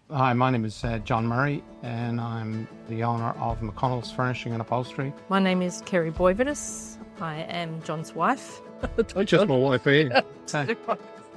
Hi, my name is John Murray and I'm the owner of McConnell's Furnishings and Upholstery. My name is Kerry Boyvidis. I am John's wife. Just my wife here.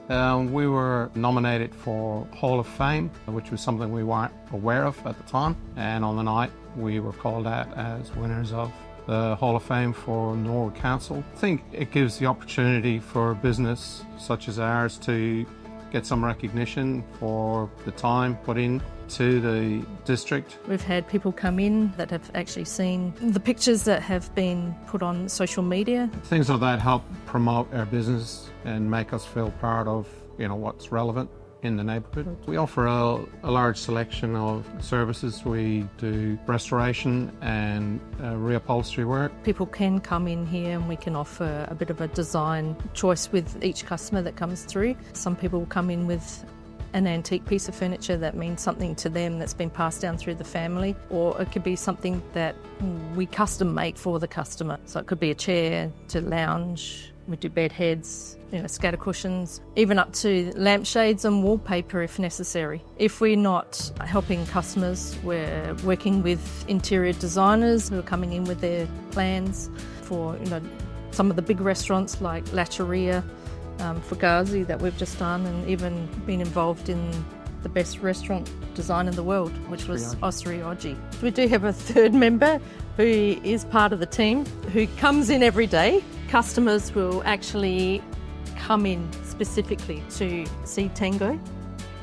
We were nominated for Hall of Fame, which was something we weren't aware of at the time. And on the night, we were called out as winners of the Hall of Fame for Norwood Council. I think it gives the opportunity for a business such as ours to get some recognition for the time put in to the district. We've had people come in that have actually seen the pictures that have been put on social media. Things like that help promote our business and make us feel part of, what's relevant in the neighbourhood. We offer a large selection of services. We do restoration and reupholstery work. People can come in here and we can offer a bit of a design choice with each customer that comes through. Some people will come in with an antique piece of furniture that means something to them that's been passed down through the family, or it could be something that we custom make for the customer. So it could be a chair to lounge. We do bed heads, scatter cushions, even up to lampshades and wallpaper if necessary. If we're not helping customers, we're working with interior designers who are coming in with their plans for, some of the big restaurants like Latcheria, Fugazi that we've just done, and even been involved in the best restaurant design in the world, which was Osrioji. We do have a third member who is part of the team who comes in every day. Customers will actually come in specifically to see Tango.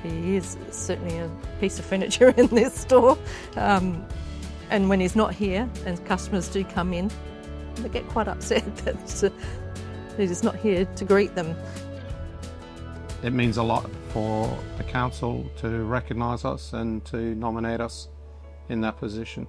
He is certainly a piece of furniture in this store. And when he's not here and customers do come in, they get quite upset that he's not here to greet them. It means a lot for the council to recognise us and to nominate us in that position.